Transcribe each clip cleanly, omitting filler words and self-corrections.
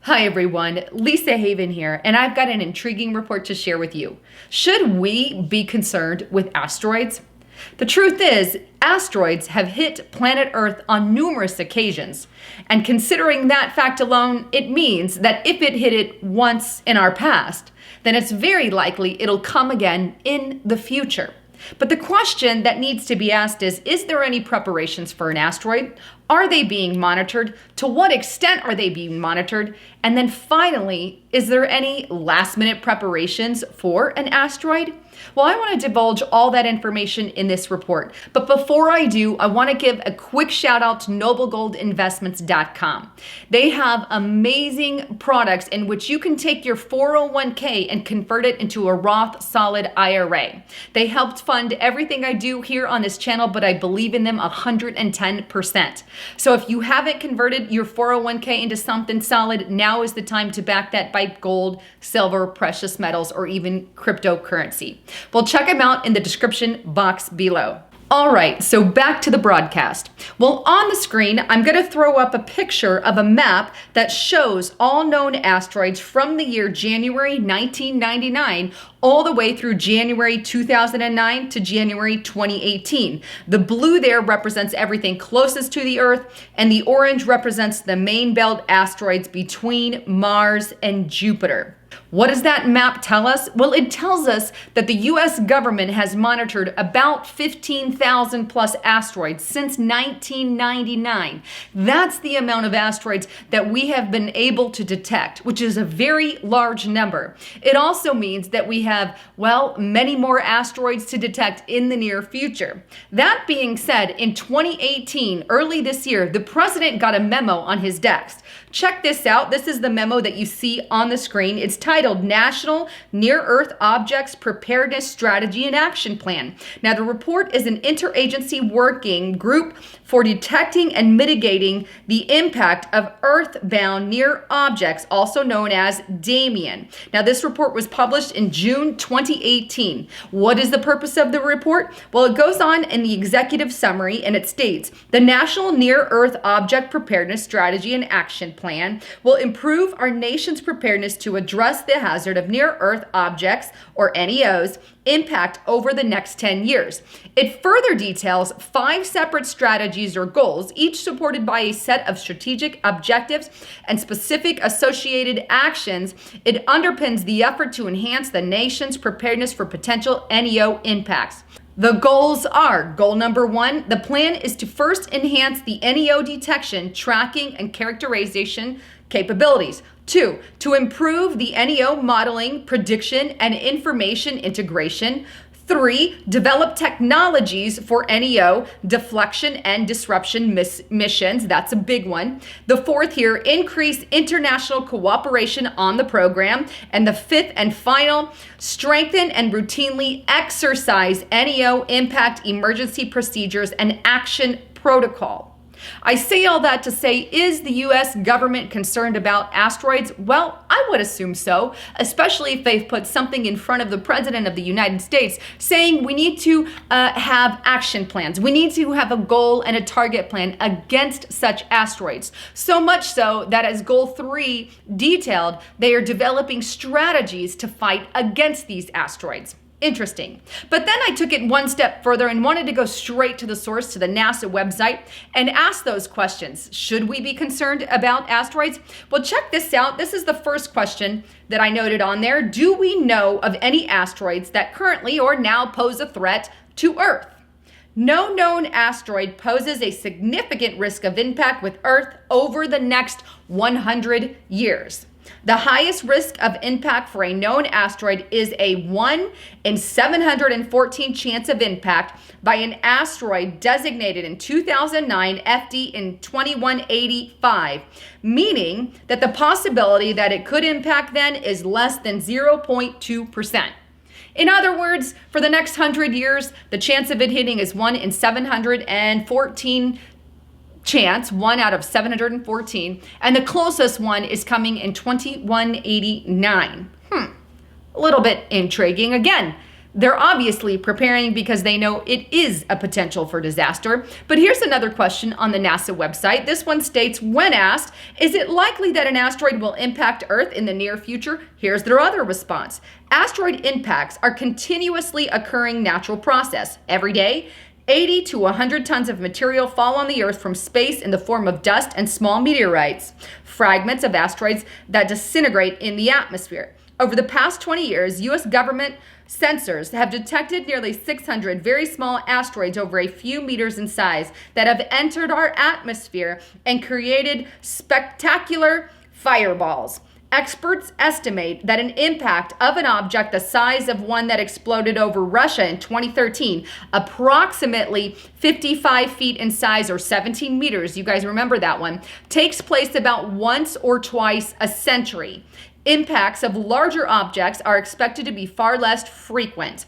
Hi everyone, Lisa Haven here, and I've got an intriguing report to share with you. Should we be concerned with asteroids? The truth is, asteroids have hit planet Earth on numerous occasions, and considering that fact alone, it means that if it hit it once in our past, then it's very likely it'll come again in the future. But the question that needs to be asked is there any preparations for an asteroid? Are they being monitored? To what extent are they being monitored? And then finally, is there any last-minute preparations for an asteroid? Well, I want to divulge all that information in this report. But before I do, I want to give a quick shout out to NobleGoldInvestments.com. They have amazing products in which you can take your 401k and convert it into a Roth solid IRA. They helped fund everything I do here on this channel, but I believe in them 110%. So if you haven't converted your 401k into something solid, now is the time to back that by gold, silver, precious metals, or even cryptocurrency. Well, check them out in the description box below. All right, so back to the broadcast. Well, on the screen, I'm going to throw up a picture of a map that shows all known asteroids from the year January 1999 all the way through January 2009 to January 2018. The blue there represents everything closest to the Earth, and the orange represents the main belt asteroids between Mars and Jupiter. What does that map tell us? Well, it tells us that the US government has monitored about 15,000 plus asteroids since 1999. That's the amount of asteroids that we have been able to detect, which is a very large number. It also means that we have, well, many more asteroids to detect in the near future. That being said, in 2018, early this year, the president got a memo on his desk. Check this out. This is the memo that you see on the screen. It's titled National Near-Earth Objects Preparedness Strategy and Action Plan. Now, the report is an interagency working group for detecting and mitigating the impact of earthbound near objects, also known as DAMIAN. Now, this report was published in June 2018. What is the purpose of the report? Well, it goes on in the executive summary, and it states, the National Near-Earth Object Preparedness Strategy and Action Plan will improve our nation's preparedness to address the hazard of near-Earth objects, or NEOs, impact over the next 10 years. It further details 5 separate strategies or goals, each supported by a set of strategic objectives and specific associated actions. It underpins the effort to enhance the nation's preparedness for potential NEO impacts. The goals are, goal number 1, the plan is to first enhance the NEO detection, tracking, and characterization capabilities. 2, to improve the NEO modeling, prediction, and information integration. 3, develop technologies for NEO deflection and disruption missions. That's a big one. The 4th here, increase international cooperation on the program. And the 5th and final, strengthen and routinely exercise NEO impact emergency procedures and action protocol. I say all that to say, is the US government concerned about asteroids? Well, I would assume so, especially if they've put something in front of the President of the United States saying we need to have action plans. We need to have a goal and a target plan against such asteroids. So much so that as goal 3 detailed, they are developing strategies to fight against these asteroids. Interesting. But then I took it one step further and wanted to go straight to the source, to the NASA website, and ask those questions. Should we be concerned about asteroids? Well, check this out. This is the first question that I noted on there. Do we know of any asteroids that currently or now pose a threat to Earth? No known asteroid poses a significant risk of impact with Earth over the next 100 years. The highest risk of impact for a known asteroid is a 1 in 714 chance of impact by an asteroid designated in 2009, FD in 2185, meaning that the possibility that it could impact then is less than 0.2%. In other words, for the next 100 years, the chance of it hitting is 1 in 714 chance, 1 out of 714, and the closest one is coming in 2189. A little bit intriguing. Again, They're obviously preparing because they know it is a potential for disaster. But here's another question on the NASA website. This one states, when asked, is it likely that an asteroid will impact Earth in the near future? Here's their other response. Asteroid impacts are continuously occurring natural process. Every day, 80 to 100 tons of material fall on the Earth from space in the form of dust and small meteorites, fragments of asteroids that disintegrate in the atmosphere. Over the past 20 years, U.S. government sensors have detected nearly 600 very small asteroids over a few meters in size that have entered our atmosphere and created spectacular fireballs. Experts estimate that an impact of an object the size of one that exploded over Russia in 2013, approximately 55 feet in size or 17 meters, you guys remember that one, takes place about once or twice a century. Impacts of larger objects are expected to be far less frequent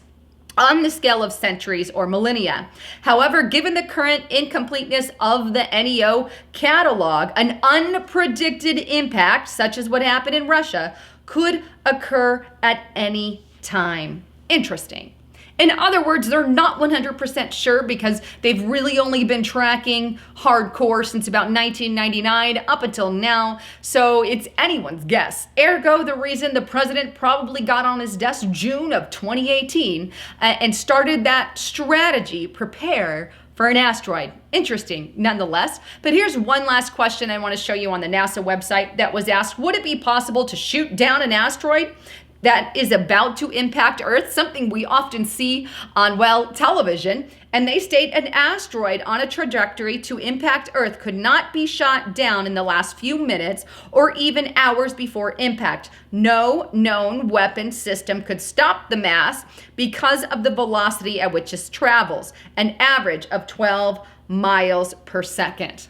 on the scale of centuries or millennia. However, given the current incompleteness of the NEO catalog, an unpredicted impact, such as what happened in Russia, could occur at any time. Interesting. In other words, they're not 100% sure because they've really only been tracking hardcore since about 1999 up until now. So it's anyone's guess. Ergo, the reason the president probably got on his desk June of 2018 and started that strategy, prepare for an asteroid. Interesting, nonetheless. But here's one last question I want to show you on the NASA website that was asked, would it be possible to shoot down an asteroid that is about to impact Earth, something we often see on, well, television? And they state an asteroid on a trajectory to impact Earth could not be shot down in the last few minutes or even hours before impact. No known weapon system could stop the mass because of the velocity at which it travels, an average of 12 miles per second.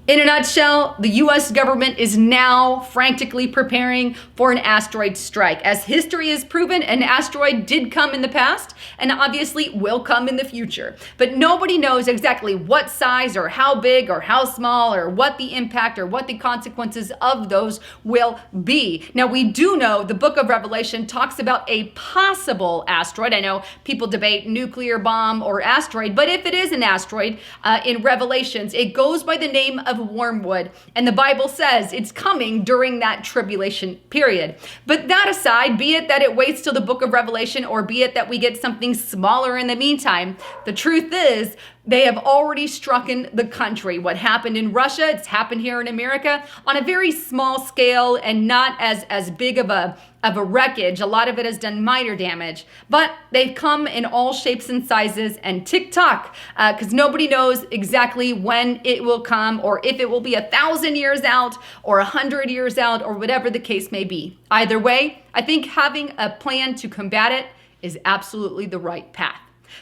In a nutshell, the U.S. government is now frantically preparing for an asteroid strike. As history has proven, an asteroid did come in the past and obviously will come in the future. But nobody knows exactly what size or how big or how small or what the impact or what the consequences of those will be. Now, we do know the book of Revelation talks about a possible asteroid. I know people debate nuclear bomb or asteroid, but if it is an asteroid in Revelations, it goes by the name of wormwood, and the Bible says it's coming during that tribulation period. But that aside, be it that it waits till the book of Revelation or be it that we get something smaller in the meantime, the truth is they have already struck in the country. What happened in Russia, it's happened here in America on a very small scale and not as big of a wreckage. A lot of it has done minor damage, but they've come in all shapes and sizes and tick-tock because nobody knows exactly when it will come or if it will be 1,000 years out or 100 years out or whatever the case may be. Either way, I think having a plan to combat it is absolutely the right path.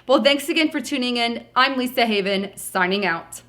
Well, thanks again for tuning in. I'm Lisa Haven, signing out.